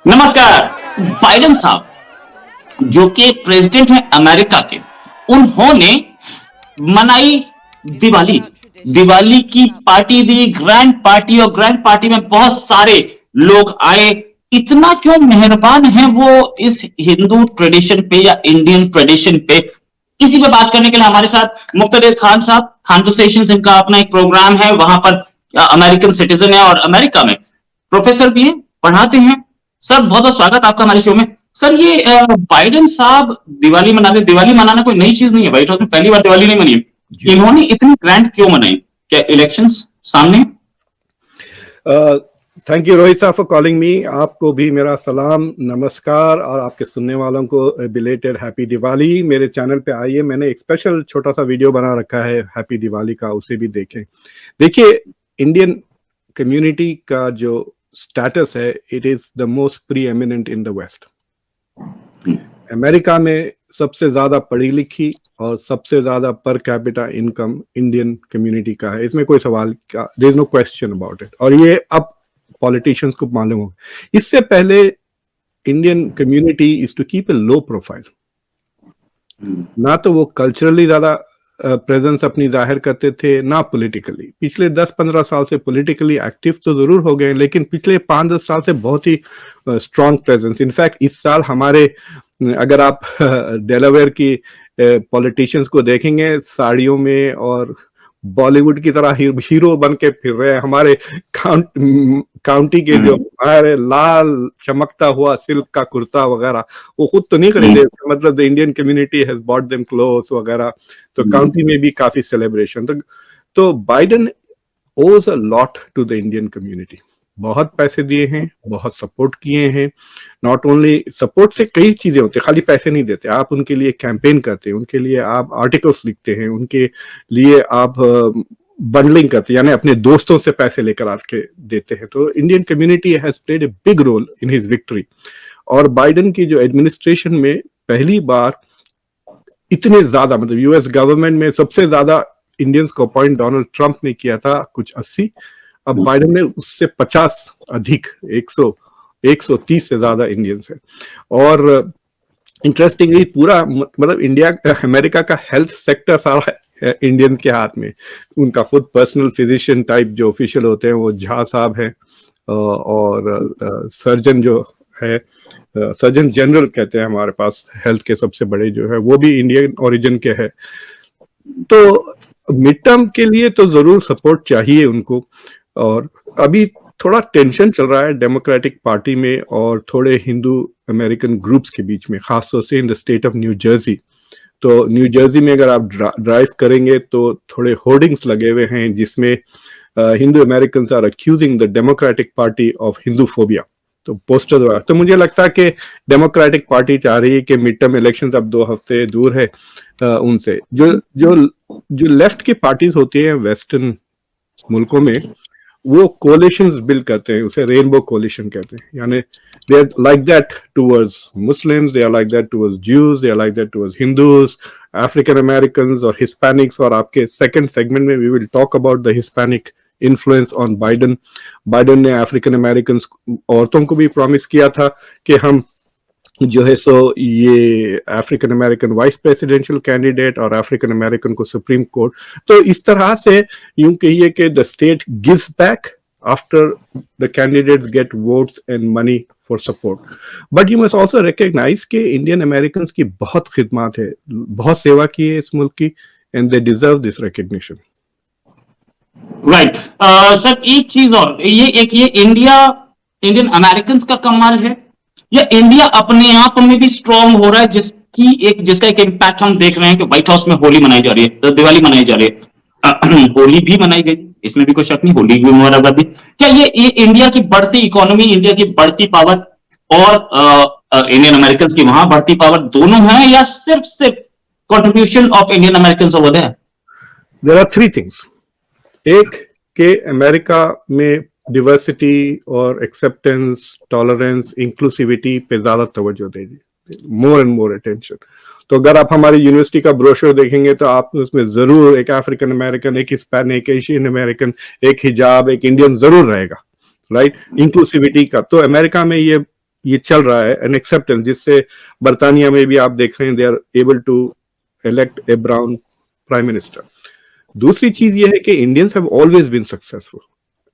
नमस्कार। बाइडेन साहब जो कि प्रेसिडेंट हैं अमेरिका के, उन्होंने मनाई दिवाली। दिवाली की पार्टी दी, ग्रैंड पार्टी, और ग्रैंड पार्टी में बहुत सारे लोग आए। इतना क्यों मेहरबान है वो इस हिंदू ट्रेडिशन पे या इंडियन ट्रेडिशन पे? इसी पे बात करने के लिए हमारे साथ मुक्तदर खान साहब, कॉन्वर्सेशंस इनका अपना एक प्रोग्राम है, वहां पर अमेरिकन सिटीजन है और अमेरिका में प्रोफेसर भी हैं, पढ़ाते हैं। सर बहुत बहुत स्वागत आपका हमारे शो में। सर ये बाइडेन साहब दिवाली मना रहे। दिवाली मनाना कोई नई चीज नहीं है, व्हाइट हाउस में पहली बार दिवाली नहीं मनी है। इन्होंने इतनी ग्रैंड क्यों मनाई? क्या इलेक्शंस सामने? थैंक यू रोहित साहब फॉर कॉलिंग मी। आपको भी मेरा सलाम, नमस्कार, और आपके सुनने वालों को बिलेटेड हैप्पी दिवाली। मेरे चैनल पे आइए, मैंने एक स्पेशल छोटा सा वीडियो बना रखा है हैप्पी दिवाली का, उसे भी देखें। देखिए, इंडियन कम्युनिटी का जो स्टेटस है, it is the most preeminent in the west. America में सबसे ज्यादा पढ़ी लिखी और सबसे ज्यादा per capita income Indian community का है, इसमें कोई सवाल का, there is no question about it. और ये अब पॉलिटिशियंस को मालूम हो। इससे पहले Indian community is to keep a low profile. ना तो वो कल्चरली ज्यादा प्रेजेंस अपनी जाहिर करते थे, ना पॉलिटिकली। पिछले 10-15 साल से पॉलिटिकली एक्टिव तो जरूर हो गए, लेकिन पिछले 5-10 साल से बहुत ही स्ट्रॉन्ग प्रेजेंस। इनफैक्ट इस साल हमारे, अगर आप डेलावेयर की पॉलिटिशियंस को देखेंगे, साड़ियों में और बॉलीवुड की तरह हीरो बन के फिर रहे हैं। हमारे काउंटी के जो हमारे लाल चमकता हुआ सिल्क का कुर्ता वगैरह, वो खुद तो नहीं खरीदे, मतलब the Indian community has bot them clothes वगैरह। तो काउंटी में भी काफी सेलिब्रेशन। तो Biden owes a lot to the Indian community. बहुत पैसे दिए हैं, बहुत सपोर्ट किए हैं। नॉट ओनली सपोर्ट से कई चीजें होती है, खाली पैसे नहीं देते आप, उनके लिए कैंपेन करते हैं, उनके लिए आप आर्टिकल्स लिखते हैं, उनके लिए आप बंडलिंग करते हैं, यानी अपने दोस्तों से पैसे लेकर आके देते हैं। तो Indian community has played a big role in his victory. और बाइडेन की जो एडमिनिस्ट्रेशन में पहली बार इतने ज्यादा, मतलब यूएस गवर्नमेंट में सबसे ज्यादा इंडियंस को अपॉइंट डोनाल्ड ट्रंप ने किया था, कुछ 80। अब बाइडेन में उससे 50 अधिक, 130 से ज्यादा इंडियंस है। और इंटरेस्टिंगली पूरा, मतलब इंडिया अमेरिका का हेल्थ सेक्टर सारा इंडियन के हाथ में। उनका खुद पर्सनल फिजिशियन टाइप जो ऑफिशियल होते हैं वो झा साहब हैं, और सर्जन जो है, सर्जन जनरल कहते हैं हमारे पास हेल्थ के सबसे बड़े जो है, वो भी इंडियन ओरिजिन के है। तो मिड टर्म के लिए तो जरूर सपोर्ट चाहिए उनको। और अभी थोड़ा टेंशन चल रहा है डेमोक्रेटिक पार्टी में और थोड़े हिंदू अमेरिकन ग्रुप्स के बीच में, खासतौर से in the state of new Jersey. तो न्यू जर्सी में अगर आप ड्राइव करेंगे तो थोड़े होर्डिंग्स लगे हुए हैं जिसमें Hindu Americans are accusing the Democratic Party of Hindu phobia. तो पोस्टर द्वारा, तो मुझे लगता है कि डेमोक्रेटिक पार्टी चाह रही है कि मिड टर्म इलेक्शंस अब 2 हफ्ते दूर है उनसे। जो लेफ्ट की पार्टीज होती हैं वेस्टर्न मुल्कों में, वो कोलिशंस बिल्ड करते हैं, उसे रेनबो कोलिशन कहते हैं। यानी they are like that towards Muslims, they are like that towards Jews, they are like that towards Hindus, African Americans और हिस्पैनिक्स। और आपके सेकंड सेगमेंट में we will talk about the Hispanic influence on Biden. Biden ने African American औरतों को भी promise किया था कि हम जो है सो ये African American vice presidential candidate और अफ्रीकन अमेरिकन को सुप्रीम कोर्ट। तो इस तरह से यूं कहिए कि the state gives back after the candidates get votes and money for support. But you must also recognise कि इंडियन अमेरिकन की बहुत खिदमत है, बहुत सेवा की है इस मुल्क की, and they deserve this recognition. Right sir, एक चीज और, ये इंडियन अमेरिकन का कमाल है या इंडिया अपने आप में भी स्ट्रांग हो रहा है, जिसका एक इम्पैक्ट हम देख रहे हैं कि व्हाइट हाउस में होली मनाई जा रही है, दिवाली मनाई जा रही है, होली भी मनाई गई, इसमें भी कोई शक नहीं, होली भी मुबारकबाद। क्या ये इंडिया की बढ़ती इकोनॉमी, इंडिया की बढ़ती पावर और इंडियन अमेरिकन की वहां बढ़ती पावर दोनों है, या सिर्फ contribution of Indian American over there? There are 3 things. एक के अमेरिका में डिवर्सिटी और एक्सेप्टेंस, टॉलरेंस, इंक्लूसिविटी पे ज्यादा तवज्जो दे दी, मोर एंड मोर अटेंशन। तो अगर आप हमारी यूनिवर्सिटी का ब्रोशर देखेंगे तो आप उसमें जरूर एक अफ्रीकन अमेरिकन, एक हिस्पैनिक, एक एशियन अमेरिकन, एक हिजाब, एक इंडियन जरूर रहेगा, राइट? इंक्लूसिविटी का तो अमेरिका में ये ये चल रहा है, एन एक्सेप्टेंस, जिससे बर्तानिया में भी आप देख रहे हैं they are able to elect a brown prime minister. दूसरी चीज ये है कि Indians have always been successful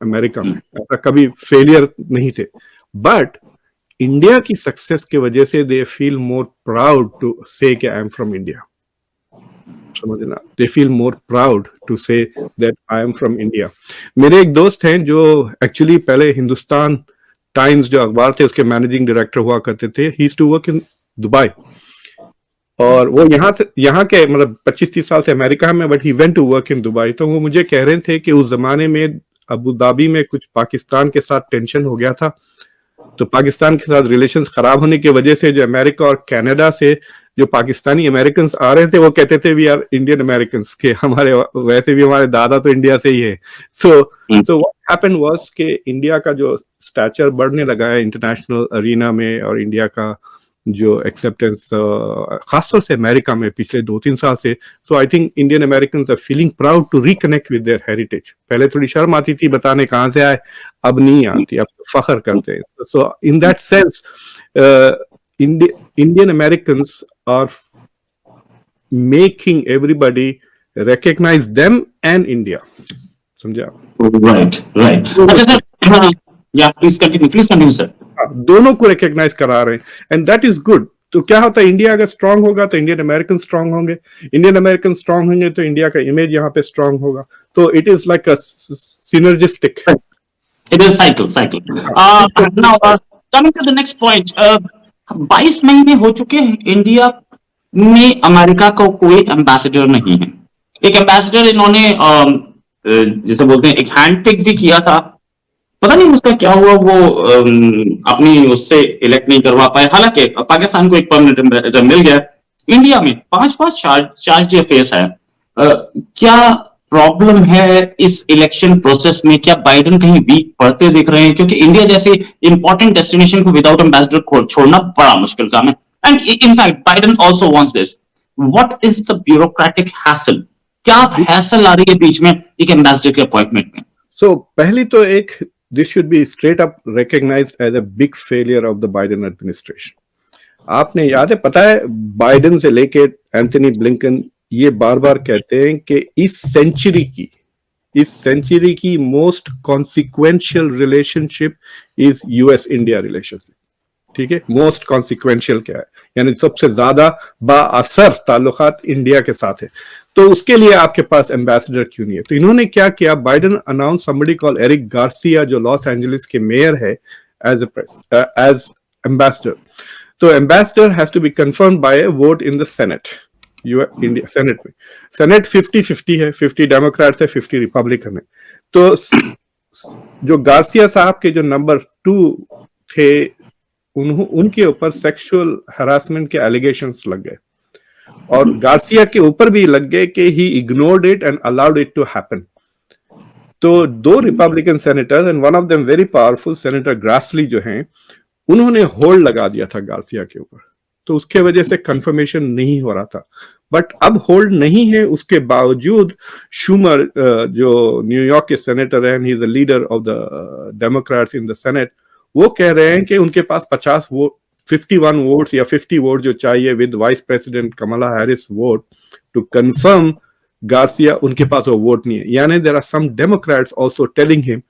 America में, ऐसा कभी फेलियर नहीं थे, बट इंडिया की सक्सेस की वजह से they feel more proud to say कि आई एम फ्रॉम इंडिया, समझना, they feel more proud to say that I am from India. मेरे एक दोस्त हैं जो एक्चुअली पहले हिंदुस्तान टाइम्स जो अखबार थे उसके मैनेजिंग डायरेक्टर हुआ करते थे, he used to work in Dubai, और वो यहाँ के मतलब 25-30 साल से अमेरिका में, but he went to work in Dubai. तो वो मुझे कह रहे थे कि उस जमाने में अबू धाबी में कुछ पाकिस्तान के साथ टेंशन हो गया था, तो पाकिस्तान के साथ रिलेशंस खराब होने की वजह से जो अमेरिका और कनाडा से जो पाकिस्तानी अमेरिकन आ रहे थे वो कहते थे वी आर इंडियन अमेरिकन, के हमारे वैसे भी हमारे दादा तो इंडिया से ही है। सो व्हाट हैपेंड वाज कि इंडिया का जो स्टैचर बढ़ने लगा है इंटरनेशनल अरीना में, और इंडिया का जो एक्सेप्टेंस खासतौर से अमेरिका में पिछले 2-3 साल से, so I think Indian Americans are feeling proud to reconnect with their heritage. पहले थोड़ी शर्म आती थी बताने कहाँ से आए, अब नहीं आती, अब फख्र करते हैं। So in that sense Indian Americans are making everybody recognize them and India, समझा? Right. अच्छा सर, या प्लीज कंटिन्यू सर। दोनों को रिकॉग्नाइज करा रहे हैं, एंड दैट इज गुड। तो क्या होता है, इंडिया अगर स्ट्रांग होगा तो इंडियन अमेरिकन स्ट्रांग होंगे, इंडियन अमेरिकन स्ट्रांग होंगे तो इंडिया का इमेज यहाँ पे स्ट्रांग होगा। तो it is like a synergistic, it is cycle. Now coming to the next point, 22 महीने हो चुके हैं इंडिया में अमेरिका का कोई एम्बेसडर नहीं है। एक एम्बेसडर इन्होंने जैसे बोलते हैं एक हैंड पिक भी किया था, पता नहीं उसका क्या हुआ, वो अपनी उससे इलेक्ट नहीं करवा पाए। हालांकि पाकिस्तान को एक परमानेंट एम्बेसडर मिल गया। इंडिया में 5 चार्ज फेस है। क्या प्रॉब्लम है इस इलेक्शन प्रोसेस में? क्या बाइडेन कहीं वीक पड़ते दिख रहे हैं? क्योंकि इंडिया जैसे इंपॉर्टेंट डेस्टिनेशन को विदाउट एम्बेसडर छोड़ना बड़ा मुश्किल काम है। And in fact Biden also wants this. What is the bureaucratic hassle? क्या हैसल आ रही है बीच में एक एम्बेसडर के अपॉइंटमेंट में? सो पहली तो एक, this should be straight up recognized as a big failure of the Biden administration. आपने याद है, पता है, बाइडेन से लेके एंथनी ब्लिंकन ये बार बार कहते हैं कि इस सेंचुरी की most consequential relationship is US India relationship. ठीक है, मोस्ट कॉन्सिक्वेंशियल क्या है, यानी सबसे ज्यादा बाअसर ताल्लुकात इंडिया के साथ है। तो उसके लिए आपके पास एम्बेसडर क्यों नहीं है? तो इन्होंने क्या किया, Biden announce somebody called Eric Garcia, जो लॉस एंजलिस के मेयर है, एज एम्बेसडर। तो ambassador has to be confirmed by a vote in the senate, India senate में। सेनेट 50-50 है, 50 डेमोक्रेट्स है, 50 रिपब्लिकन है। तो जो गार्सिया साहब के जो नंबर 2 थे, उनके ऊपर सेक्सुअल हरासमेंट के एलिगेशंस लग गए, और गार्सिया के ऊपर भी लग गए कि he ignored it and allowed it to happen. तो 2 Republican senators and one of them very powerful senator Grassley जो हैं, उन्होंने होल्ड लगा दिया था गार्सिया के ऊपर। तो उसके वजह से कंफर्मेशन नहीं हो रहा था, बट अब होल्ड नहीं है। उसके बावजूद शूमर, जो न्यूयॉर्क के सेनेटर हैं, he is the leader of the Democrats in the senate, वो कह रहे हैं कि उनके पास 51 वोट्स या 50 वोट जो चाहिए with vice president Kamala Harris vote to confirm Garcia, उनके पास वो वोट नहीं है। यानी there are some Democrats also telling him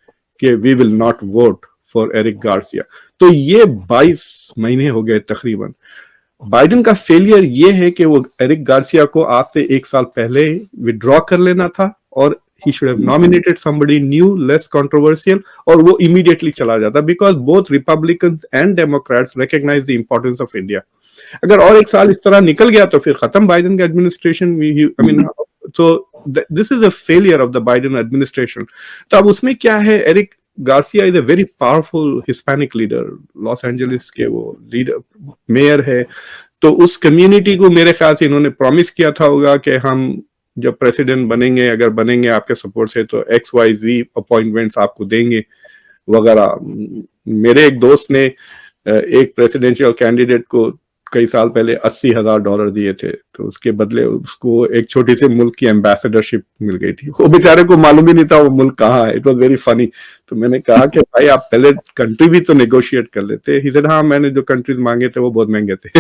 कि we will not vote for Eric Garcia. तो ये 22 महीने हो गए तकरीबन। बाइडेन का फेलियर ये है कि वो एरिक गार्सिया को आज से 1 साल पहले विड्रॉ कर लेना था, और he should have nominated somebody new, less controversial, और वो immediately चला जाता, because both Republicans and Democrats recognize the importance of India. अगर और 1 साल इस तरह निकल गया तो फिर खत्म बाइडेन का administration. I mean, so this is a failure of the Biden administration. तो अब उसमें क्या है, Eric Garcia is a very powerful Hispanic leader, Los Angeles के वो लीडर मेयर है। तो उस कम्युनिटी को मेरे ख्याल से इन्होंने प्रॉमिस किया था होगा कि हम जब प्रेसिडेंट बनेंगे, अगर बनेंगे आपके सपोर्ट से, तो XYZ अपॉइंटमेंट्स आपको देंगे वगैरह। मेरे एक दोस्त ने एक प्रेसिडेंशियल कैंडिडेट को कई साल पहले $80,000 दिए थे, तो उसके बदले उसको एक छोटी सी मुल्क की एम्बेसडरशिप मिल गई थी। वो बेचारे को मालूम ही नहीं था वो मुल्क कहाँ है। It was very funny. तो मैंने कहा कि भाई आप पहले कंट्री भी तो नेगोशिएट कर लेते. He said हाँ मैंने जो कंट्रीज मांगे थे वो बहुत महंगे थे.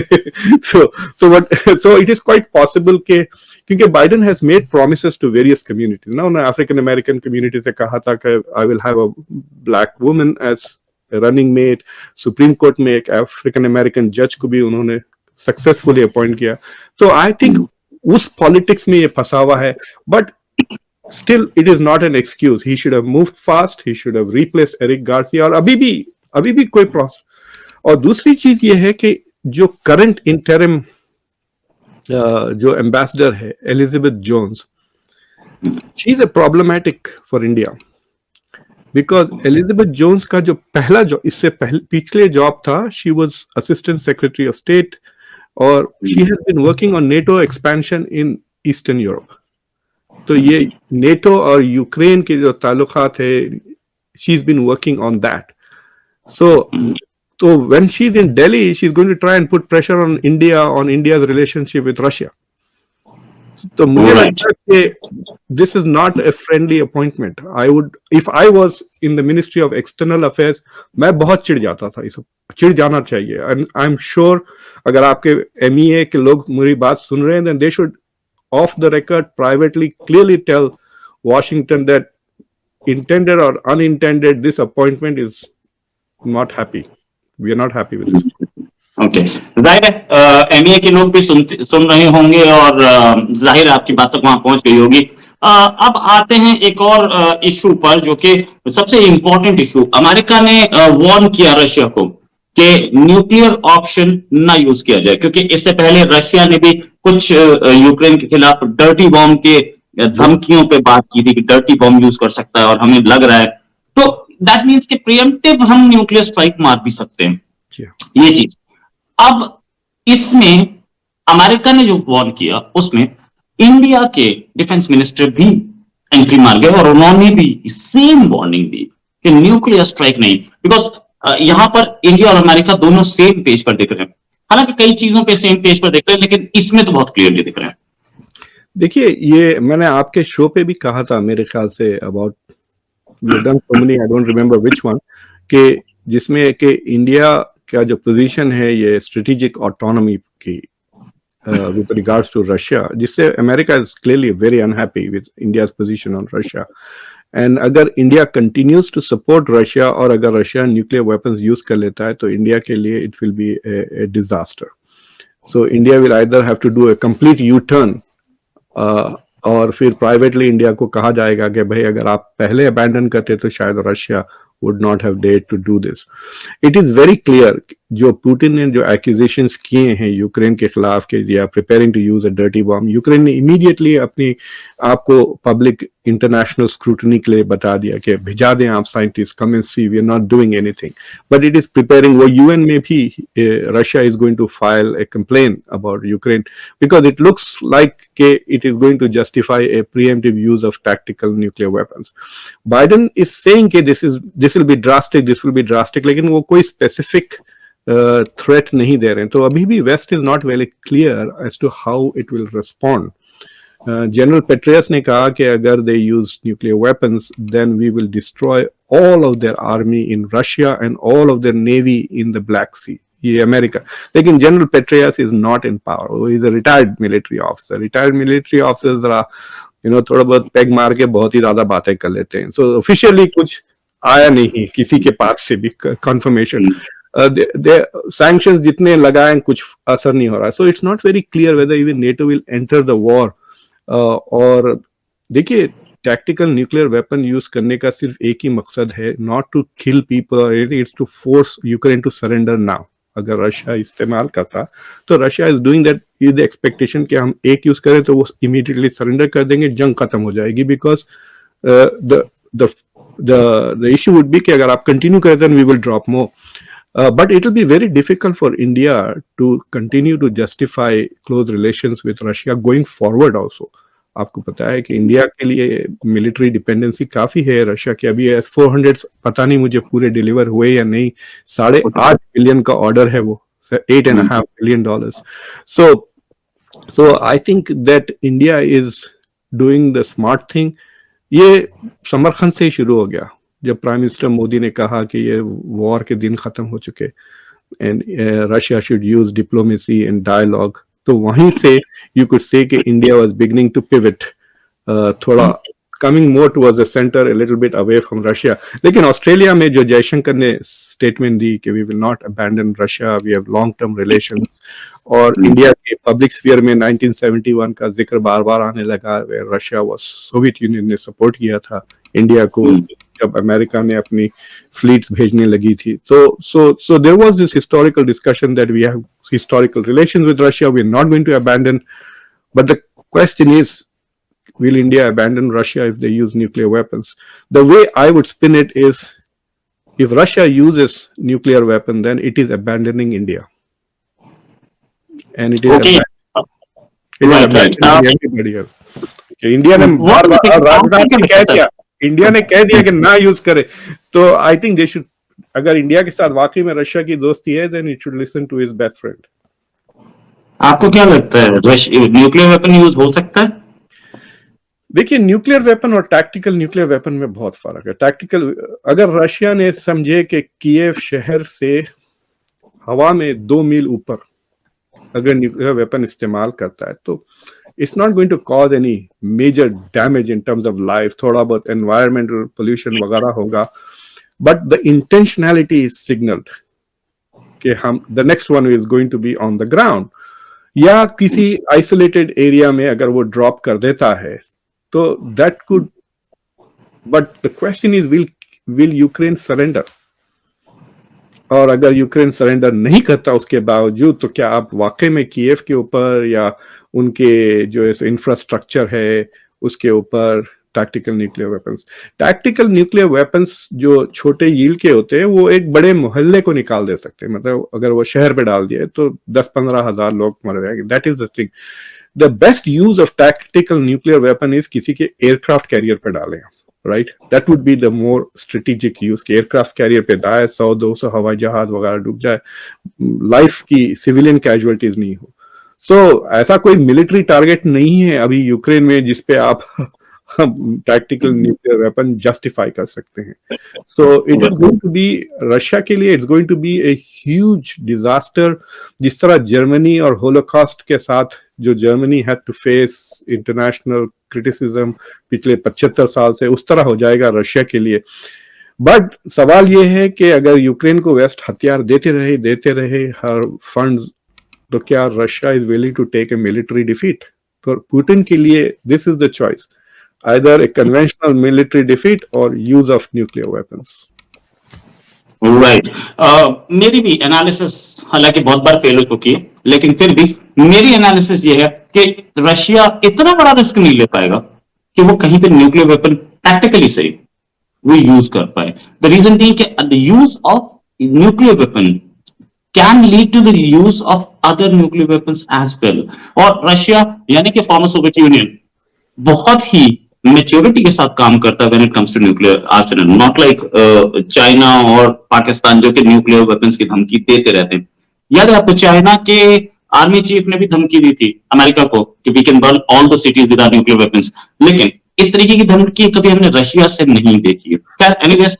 so it is quite possible कि क्योंकि Biden has made promises to various communities ना. उन्होंने अफ्रीकन अमेरिकन कम्युनिटी से कहा था कि I will have a black woman as running mate. Supreme Court में एक अफ्रीकन अमेरिकन जज को भी उन्होंने सक्सेसफुली अपॉइंट किया. तो आई थिंक उस पॉलिटिक्स में ये फंसा हुआ है. But still it is not an excuse. He should have moved fast. He should have replaced Eric Garcia. और अभी भी कोई प्रोसेस. और दूसरी चीज ये है कि जो करंट इंटरिम जो एम्बेसडर है Elizabeth Jones, she is a problematic for India because Elizabeth Jones का जो पहला जॉब, इससे पहले पिछले जॉब था, she was assistant secretary of state और she has been working on NATO expansion in eastern Europe. तो ये नेटो और यूक्रेन के जो ताल्लुकात है, she is been working on that. So when she's in Delhi, she's going to try and put pressure on India, on India's relationship with Russia. तो मुझे लगता है कि this is not a friendly appointment. If I was in the Ministry of External Affairs, मैं बहुत चिढ़ जाता था. इस चिढ़ जाना चाहिए. And I'm sure अगर आपके MEA के लोग मेरी बात सुन रहे हैं, then they should off the record privately clearly tell Washington that intended or unintended this appointment is not happy. We are not happy with this. Okay. जाहिर है MEA के लोग भी सुन रहे होंगे और जाहिर है आपकी बात तक वहां पहुंच गई होगी. अब आते हैं एक और इशू पर जो कि सबसे इंपॉर्टेंट इशू. अमेरिका ने वार्न किया रशिया को कि न्यूक्लियर ऑप्शन ना यूज किया जाए, क्योंकि इससे पहले रशिया ने भी कुछ यूक्रेन के खिलाफ डर्टी बॉम्ब के धमकियों पे बात की थी कि डर्टी बॉम्ब यूज कर सकता है और हमें लग रहा है. तो दैट मीन्स कि प्रिएम्प्टिव हम न्यूक्लियर स्ट्राइक मार भी सकते हैं. ये चीज अब इसमें अमेरिका ने जो वार्न किया उसमें इंडिया के डिफेंस मिनिस्टर भी एंट्री मार गए और उन्होंने भी सेम वार्निंग दी कि न्यूक्लियर स्ट्राइक नहीं. बिकॉज यहां पर इंडिया और अमेरिका दोनों सेम पेज पर दिख रहे हैं. हालांकि कई चीजों पे सेम पेज पर दिख रहे हैं, लेकिन इसमें तो बहुत क्लियरली दिख रहे हैं. देखिए, ये मैंने आपके शो पे भी कहा था मेरे ख्याल say about so many, I don't remember which one, कि जिसमें कि इंडिया का जो पोजीशन है ये स्ट्रेटेजिक ऑटोनॉमी की with regards to Russia, जिससे America is clearly very unhappy with India's position on Russia. And अगर India continues to support Russia और अगर रशिया न्यूक्लियर वेपन्स यूज कर लेता है तो इंडिया के लिए it will be a disaster. So India will either have to do a complete U-turn और फिर प्राइवेटली इंडिया को कहा जाएगा कि भाई अगर आप पहले अबैंडन करते तो शायद Russia would not have dared to do this. It is very clear जो पुतिन ने जो एक्यूजेशंस किए हैं यूक्रेन के खिलाफ के they are preparing to use a dirty bomb, Ukraine ने इमीडिएटली अपनी आपको पब्लिक इंटरनेशनल स्क्रूटनी के लिए बता दिया कि भेजा दें आप scientist, come and see, we are not doing anything. But it is preparing, वो यूएन में भी Russia is going to file a complain about Ukraine because it looks like के it is going to justify a preemptive use of tactical nuclear weapons. Biden is saying कि this will be drastic, लेकिन वो कोई specific threat नहीं दे रहे हैं. तो अभी भी west is not very clear as to how it will respond. General Petraeus ने कहा कि अगर they use nuclear weapons then we will destroy all of their army in Russia and all of their navy in the Black Sea. ये America, लेकिन general Petraeus is not in power. वो is a retired military officer जरा थोड़ा बहुत peg मार के बहुत ही ज्यादा बातें कर लेते हैं. सो ऑफिशियली कुछ आया नहीं किसी के पास से भी कंफर्मेशन. sanctions जितने लगाए कुछ असर नहीं हो रहा. So it's not very clear whether even NATO will enter the war. और देखिए, टैक्टिकल न्यूक्लियर वेपन यूज करने का सिर्फ एक ही मकसद है, not to kill people, it's to force Ukraine to surrender now. अगर रशिया इस्तेमाल करता तो Russia is doing that is the expectation कि हम एक यूज करें तो वो इमीडिएटली सरेंडर कर देंगे, जंग खत्म हो जाएगी. Because the issue would be कि अगर आप कंटिन्यू करें then we will drop more. But it will be very difficult for India to continue to justify close relations with Russia going forward also. आपको पता है कि इंडिया के लिए मिलिट्री डिपेंडेंसी काफी है रशिया की. अभी S-400 पता नहीं मुझे पूरे डिलीवर हुए या नहीं. 8.5 बिलियन का ऑर्डर है वो, $8.5 billion. So I think that India is doing the smart thing. ये समरखंड से ही शुरू हो गया. जब प्राइम मिनिस्टर मोदी ने कहा कि ये वॉर के दिन खत्म हो चुके and Russia should use diplomacy and dialogue, तो वहीं से यू कुड से कि India was beginning to pivot, थोड़ा coming more towards the centre, a little bit away from Russia. लेकिन ऑस्ट्रेलिया में जो जयशंकर ने स्टेटमेंट दी कि we will not abandon Russia, we have long term relation, और India के पब्लिक स्फीयर में 1971 का जिक्र बार बार आने लगा, रशिया वाज, सोवियत यूनियन ने सपोर्ट किया था इंडिया को जब अमेरिका ने अपनी फ्लीट्स भेजने लगी थी। So there was this historical discussion that we have historical relations with Russia, we are not going to abandon, but the question is, will India abandon Russia if they use nuclear weapons? The way I would spin it is, if Russia uses nuclear weapon, then it is abandoning India. And it is abandoning everybody else. Okay, India ने India ने कह दिया कि ना use करे, तो I think they should, अगर India के साथ वाकई में रशिया की दोस्ती है, then it should listen to his best friend. आपको क्या लगता है, न्यूक्लियर वेपन यूज हो सकता है? देखिए, न्यूक्लियर वेपन और टैक्टिकल न्यूक्लियर वेपन में बहुत फर्क है। टैक्टिकल, अगर रशिया ने समझे कि कीव शहर से हवा में 2 मील ऊपर अगर न्यूक्लियर वेपन इस्तेमाल करता है, तो it's not going to cause any major damage in terms of life, थोड़ा बहुत environmental pollution वगैरह होगा, but the intentionality is signaled कि हम the next one is going to be on the ground, या किसी isolated area में अगर वो drop कर देता है, तो that could, but the question is, will Ukraine surrender? और अगर यूक्रेन सरेंडर नहीं करता उसके बावजूद, तो क्या आप वाकई में कीव के ऊपर या उनके जो इंफ्रास्ट्रक्चर है उसके ऊपर टैक्टिकल न्यूक्लियर वेपन्स जो छोटे यील्ड के होते हैं, वो एक बड़े मोहल्ले को निकाल दे सकते हैं। मतलब अगर वो शहर पे डाल दिए तो 10-15 हजार लोग मर जाएंगे। That is the thing. The best use of tactical nuclear weapon is किसी के एयरक्राफ्ट कैरियर पे डालें, right? That would be the more strategic use कि एयरक्राफ्ट कैरियर पे डाले, 100-200 हवाई जहाज वगैरह डूब जाए, लाइफ की सिविलियन कैजुअलिटीज नहीं हो। सो ऐसा कोई मिलिट्री टारगेट नहीं है अभी यूक्रेन में जिसपे आप टैक्टिकल न्यूक्लियर वेपन जस्टिफाई कर सकते हैं। So it is going to be, Russia के लिए it's going to be a huge disaster. जिस तरह जर्मनी और होलोकॉस्ट के साथ जो Germany had to face international criticism पिछले 75 साल से, उस तरह हो जाएगा रशिया के लिए। बट सवाल ये है कि अगर यूक्रेन को वेस्ट हथियार देते रहे हर फंड्स, तो क्या Russia is willing to take a military defeat? तो पुतिन के लिए this is the choice, either a conventional military defeat or use of nuclear weapons. Right. मेरी भी एनालिसिस हालांकि बहुत बार फेल हो चुकी है, लेकिन फिर भी मेरी एनालिसिस ये है कि रशिया इतना बड़ा रिस्क नहीं ले पाएगा कि वो कहीं पे न्यूक्लियर वेपन टैक्टिकली सही वो यूज कर पाए। द रीजन बीइंग कि the use of nuclear weapon can lead to the use of other nuclear weapons as well. और रशिया यानी कि फॉर्मर सोवियत यूनियन बहुत ही मेच्योरिटी के साथ काम करता है when it comes to nuclear arsenal, not like China और पाकिस्तान जो कि न्यूक्लियर वेपन्स की धमकी देते रहते हैं। याद है आपको, चाइना के आर्मी चीफ ने भी धमकी दी थी अमेरिका को कि we can burn all the cities with our nuclear weapons, लेकिन इस तरीके की धमकी कभी हमने रशिया से नहीं देखी है। खैर, एनीवेज,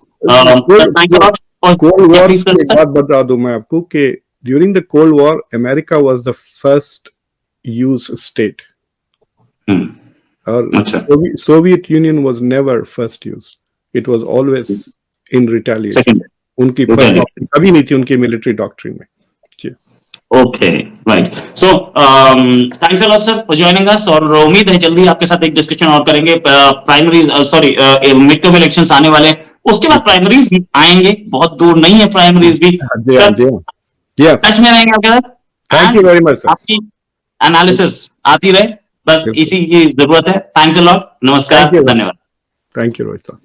बात बता दूं मैं आपको कि during the cold war America was the first use state, और Soviet Union was never first use, it was always in retaliation. उनकी कभी नहीं थी उनकी मिलिट्री डॉक्ट्रिन में। Okay, right. So thanks a lot sir for joining us, और उम्मीद है जल्दी आपके साथ एक डिस्कशन और करेंगे। प्राइमरीज, मिड टर्म इलेक्शंस आने वाले हैं, उसके बाद प्राइमरीज भी आएंगे, बहुत दूर नहीं है प्राइमरीज भी। सच में रहेंगे आपके साथ। Thank you very much sir, आपकी एनालिसिस आती रहे, बस इसी की जरूरत है। थैंक्स अ लॉट, नमस्कार, धन्यवाद। Thank you Rohit sir.